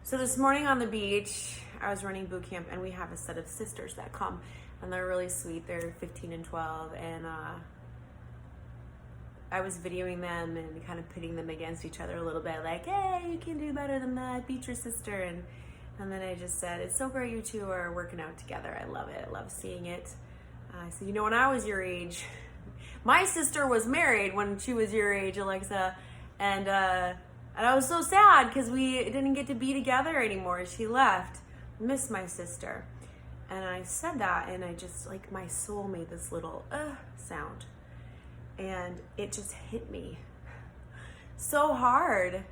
So this morning on the beach, I was running boot camp, and we have a set of sisters that come, and they're really sweet. They're 15 and 12, and I was videoing them and kind of pitting them against each other a little bit, like, hey, you can do better than that, beat your sister. And then I just said, it's so great you two are working out together. I love it. I love seeing it. I said, when I was your age, my sister was married when she was your age, Alexa, and I was so sad because we didn't get to be together anymore. She left. Miss my sister. And I said that, and I just, like, my soul made this little sound. And it just hit me so hard.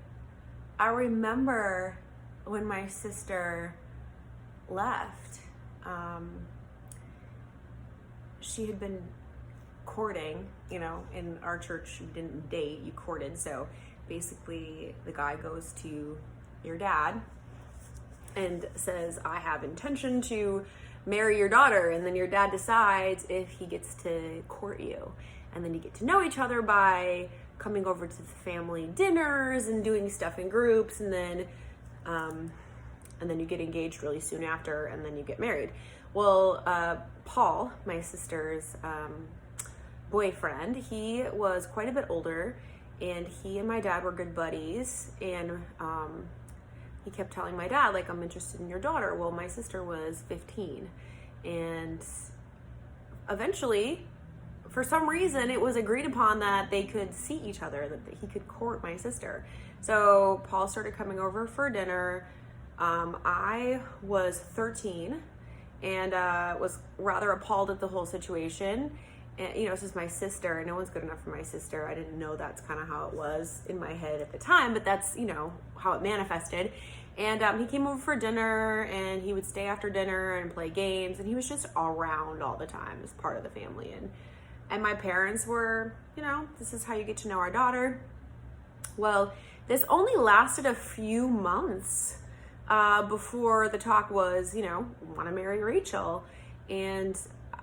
I remember when my sister left. She had been courting, in our church, you didn't date, you courted. So basically the guy goes to your dad and says, I have intention to marry your daughter. And then your dad decides if he gets to court you. And then you get to know each other by coming over to the family dinners and doing stuff in groups. And then you get engaged really soon after, and then you get married. Well, Paul, my sister's boyfriend, he was quite a bit older, and he and my dad were good buddies. And he kept telling my dad, like, I'm interested in your daughter. Well, my sister was 15, and eventually, for some reason, it was agreed upon that they could see each other, that he could court my sister. So Paul started coming over for dinner. I was 13 and was rather appalled at the whole situation. And, this is my sister, and no one's good enough for my sister. I didn't know that's kind of how it was in my head at the time, but that's, how it manifested. And he came over for dinner, and he would stay after dinner and play games, and he was just around all the time as part of the family. And my parents were, this is how you get to know our daughter. Well, this only lasted a few months before the talk was, want to marry Rachel. And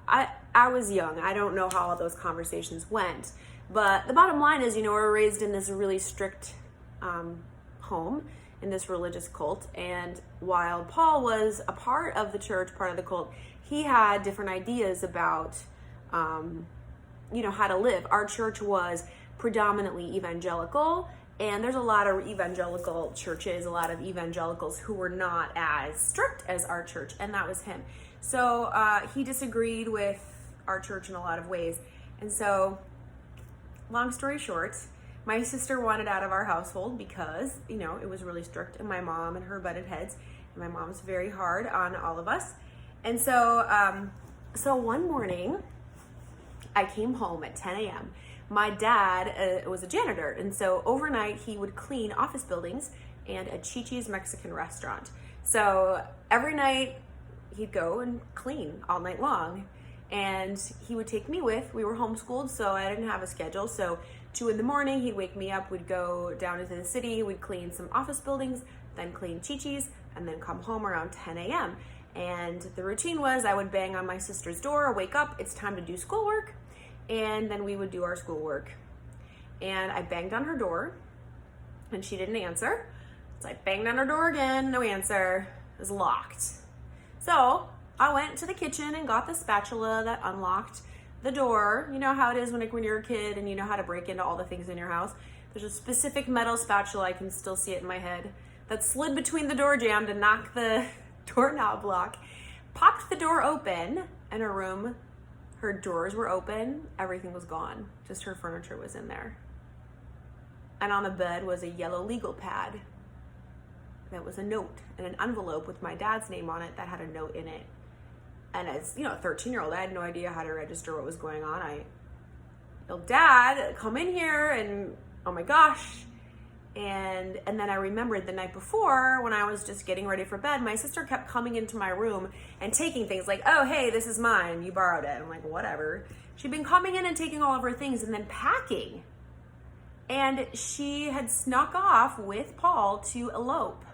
I was young. I don't know how all those conversations went. But the bottom line is, we were raised in this really strict home, in this religious cult. And while Paul was a part of the church, part of the cult, he had different ideas about how to live. Our church was predominantly evangelical, and there's a lot of evangelical churches, a lot of evangelicals who were not as strict as our church, and that was him. So he disagreed with our church in a lot of ways. And so, long story short, my sister wanted out of our household because, it was really strict, and my mom and her butted heads, and my mom's very hard on all of us. And so, so one morning, I came home at 10 a.m. My dad was a janitor, and so overnight he would clean office buildings and a Chi-Chi's Mexican restaurant. So every night he'd go and clean all night long, and he would take me with. We were homeschooled, so I didn't have a schedule. So 2 a.m, he'd wake me up, we'd go down into the city, we'd clean some office buildings, then clean Chi-Chi's, and then come home around 10 a.m. And the routine was I would bang on my sister's door, wake up, it's time to do schoolwork. And then we would do our schoolwork. And I banged on her door, and she didn't answer. So I banged on her door again, no answer. It was locked. So I went to the kitchen and got the spatula that unlocked the door. You know how it is when you're a kid and you know how to break into all the things in your house. There's a specific metal spatula, I can still see it in my head, that slid between the door jamb to knock the doorknob lock. Popped the door open, and her drawers were open, everything was gone. Just her furniture was in there. And on the bed was a yellow legal pad that was a note and an envelope with my dad's name on it that had a note in it. And as, a 13-year-old, I had no idea how to register what was going on. I yelled, Dad, come in here, and oh my gosh. And then I remembered the night before when I was just getting ready for bed, my sister kept coming into my room and taking things like, oh, hey, this is mine, you borrowed it. I'm like, whatever. She'd been coming in and taking all of her things and then packing. And she had snuck off with Paul to elope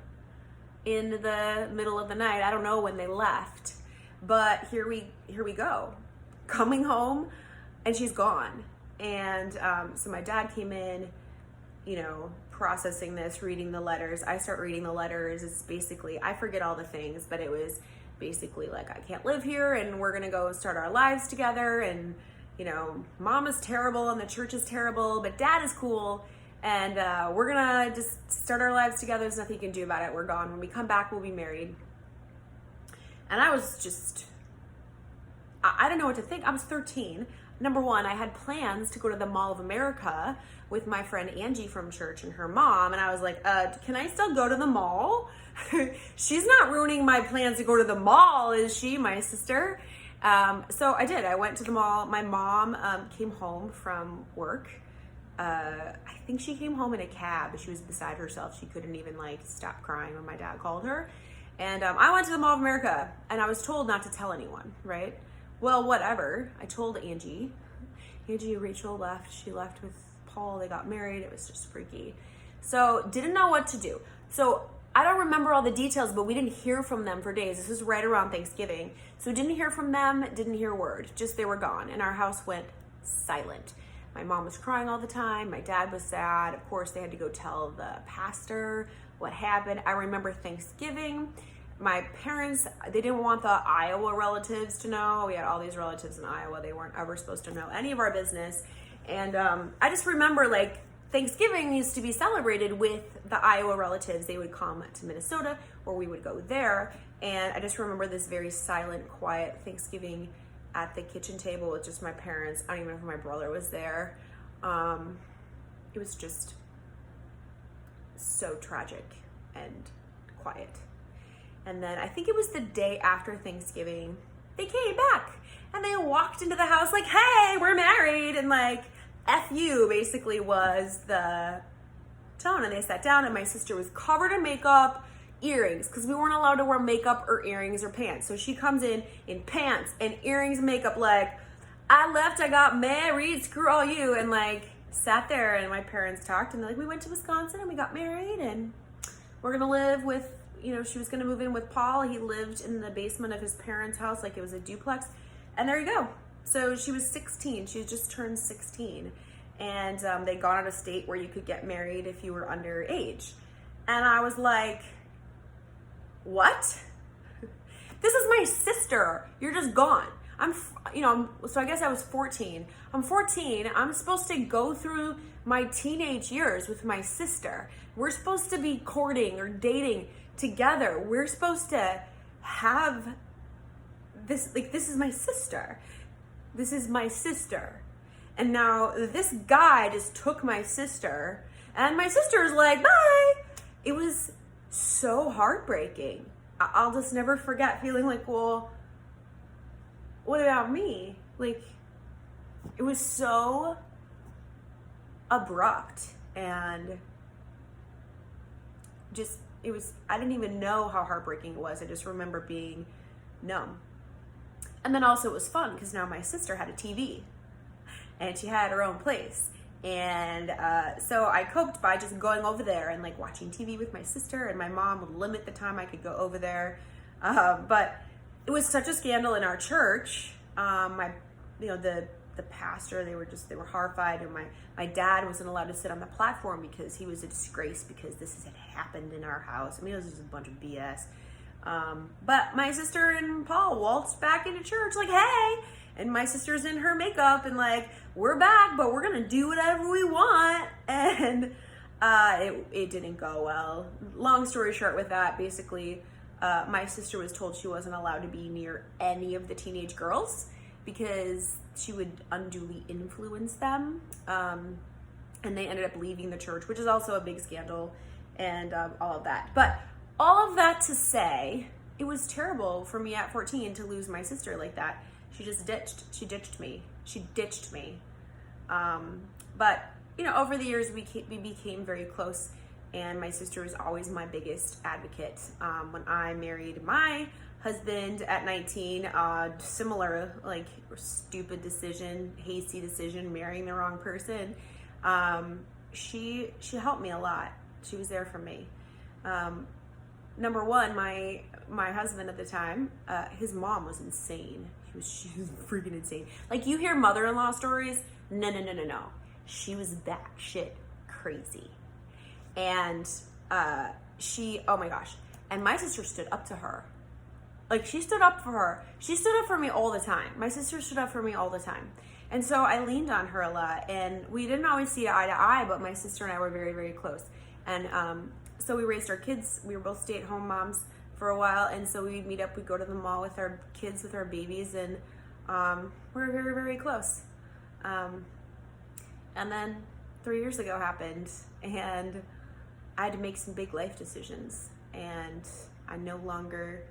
in the middle of the night. I don't know when they left, but here we go. Coming home, and she's gone. And so my dad came in, processing this, reading the letters. I start reading the letters. It's basically, I forget all the things, but it was basically like, I can't live here and we're gonna go start our lives together, and mom is terrible and the church is terrible, but dad is cool, and we're gonna just start our lives together. There's nothing you can do about it. We're gone. When we come back, we'll be married. And I was just, I didn't know what to think. I was 13. Number one, I had plans to go to the Mall of America with my friend Angie from church and her mom. And I was like, can I still go to the mall? She's not ruining my plans to go to the mall, is she, my sister? So I did. I went to the mall. My mom came home from work. I think she came home in a cab. She was beside herself. She couldn't even stop crying when my dad called her. And I went to the Mall of America, and I was told not to tell anyone, right? Well, whatever. I told Angie. Rachel left. She left with Paul. They got married. It was just freaky. So didn't know what to do. So I don't remember all the details, but we didn't hear from them for days. This was right around Thanksgiving. So didn't hear from them, didn't hear a word. Just they were gone. And our house went silent. My mom was crying all the time. My dad was sad. Of course, they had to go tell the pastor what happened. I remember Thanksgiving. My parents, they didn't want the Iowa relatives to know. We had all these relatives in Iowa. They weren't ever supposed to know any of our business. And I just remember Thanksgiving used to be celebrated with the Iowa relatives. They would come to Minnesota, or we would go there. And I just remember this very silent, quiet Thanksgiving at the kitchen table with just my parents. I don't even know if my brother was there. It was just so tragic and quiet. And then I think it was the day after Thanksgiving, they came back and they walked into the house like, hey, we're married. And F you basically was the tone. And they sat down, and my sister was covered in makeup, earrings, because we weren't allowed to wear makeup or earrings or pants. So she comes in pants and earrings, makeup, I left, I got married, screw all you. And sat there, and my parents talked, and we went to Wisconsin and we got married, and we're gonna live with, she was gonna move in with Paul. He lived in the basement of his parents' house, it was a duplex. And there you go. So she was 16. She had just turned 16. And they'd gone out of state where you could get married if you were underage. And I was like, what? This is my sister. You're just gone. So I guess I was 14. I'm 14. I'm supposed to go through my teenage years with my sister. We're supposed to be courting or dating together. We're supposed to have this, this is my sister. This is my sister. And now this guy just took my sister, and my sister's like, bye. It was so heartbreaking. I'll just never forget feeling well, what about me? It was so abrupt, and just, I didn't even know how heartbreaking it was. I just remember being numb. And then also it was fun because now my sister had a TV and she had her own place. And so I coped by just going over there and watching TV with my sister, and my mom would limit the time I could go over there. But it was such a scandal in our church. The pastor, they were horrified, and my dad wasn't allowed to sit on the platform because he was a disgrace because this had happened in our house. It was just a bunch of BS. But my sister and Paul waltzed back into church hey, and my sister's in her makeup and we're back, but we're gonna do whatever we want. And it didn't go well. Long story short with that, basically, my sister was told she wasn't allowed to be near any of the teenage girls because she would unduly influence them. And they ended up leaving the church, which is also a big scandal, and all of that. But all of that to say, it was terrible for me at 14 to lose my sister like that. She ditched me. But over the years we became very close, and my sister was always my biggest advocate. When I married my husband at 19, similar stupid decision, hasty decision, marrying the wrong person. She helped me a lot. She was there for me. Number one, my husband at the time, his mom was insane. She was freaking insane. You hear mother-in-law stories. No. She was batshit crazy. And oh my gosh. And my sister stood up to her. Like, she stood up for her. She stood up for me all the time. My sister stood up for me all the time. And so I leaned on her a lot. And we didn't always see eye to eye, but my sister and I were very, very close. And so we raised our kids. We were both stay-at-home moms for a while. And so we'd meet up. We'd go to the mall with our kids, with our babies. And we were very, very close. And then 3 years ago happened. And I had to make some big life decisions. And I no longer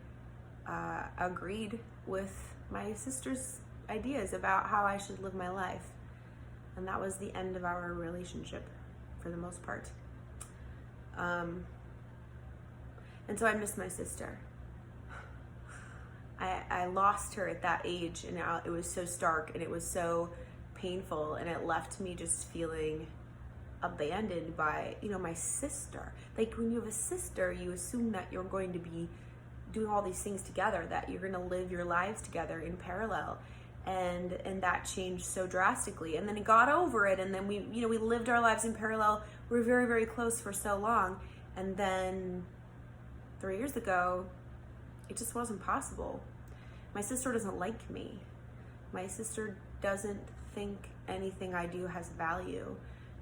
agreed with my sister's ideas about how I should live my life. And that was the end of our relationship for the most part. And so I miss my sister. I lost her at that age, and it was so stark and it was so painful, and it left me just feeling abandoned by, my sister. Like, when you have a sister, you assume that you're going to be doing all these things together, that you're going to live your lives together in parallel. And that changed so drastically. And then it got over it, and then we lived our lives in parallel. We were very, very close for so long. And then 3 years ago, it just wasn't possible. My sister doesn't like me. My sister doesn't think anything I do has value.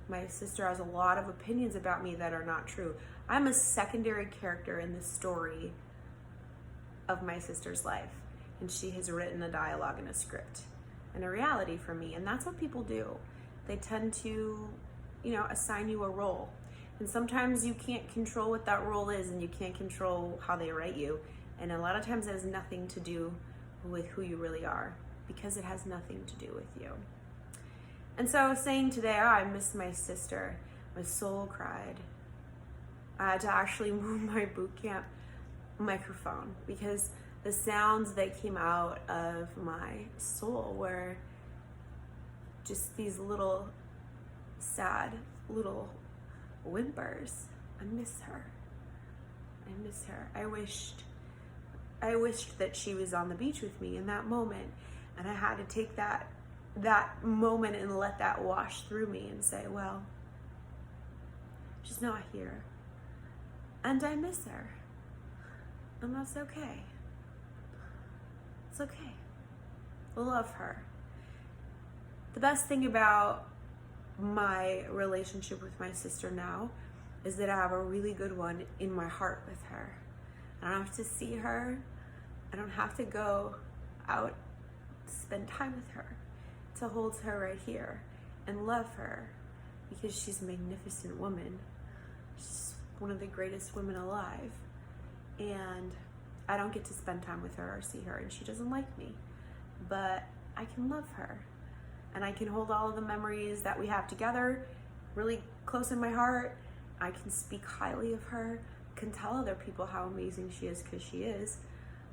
My sister has a lot of opinions about me that are not true. I'm a secondary character in the story of my sister's life. And she has written a dialogue and a script and a reality for me. And that's what people do. They tend to, assign you a role. And sometimes you can't control what that role is, and you can't control how they write you. And a lot of times it has nothing to do with who you really are, because it has nothing to do with you. And so I was saying today, I miss my sister. My soul cried. I had to actually move my boot camp microphone, because the sounds that came out of my soul were just these little sad little whimpers. I miss her. I miss her. I wished that she was on the beach with me in that moment, and I had to take that moment and let that wash through me and say, well, she's not here, and I miss her, and that's okay. It's okay. I love her. The best thing about my relationship with my sister now is that I have a really good one in my heart with her. I don't have to see her. I don't have to go out to spend time with her, to hold her right here and love her, because she's a magnificent woman. She's one of the greatest women alive. And I don't get to spend time with her or see her, and she doesn't like me, but I can love her, and I can hold all of the memories that we have together really close in my heart. I can speak highly of her, can tell other people how amazing she is, because she is,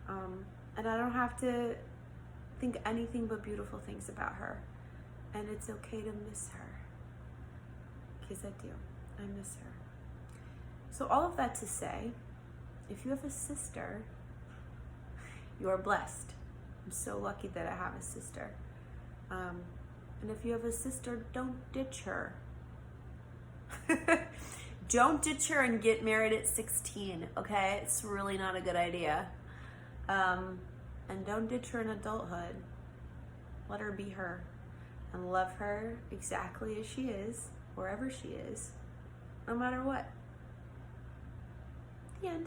and I don't have to think anything but beautiful things about her, and it's okay to miss her, because I do. I miss her. So all of that to say, if you have a sister, you are blessed. I'm so lucky that I have a sister. And if you have a sister, don't ditch her. Don't ditch her and get married at 16, okay? It's really not a good idea. And don't ditch her in adulthood. Let her be her, and love her exactly as she is, wherever she is, no matter what. The end.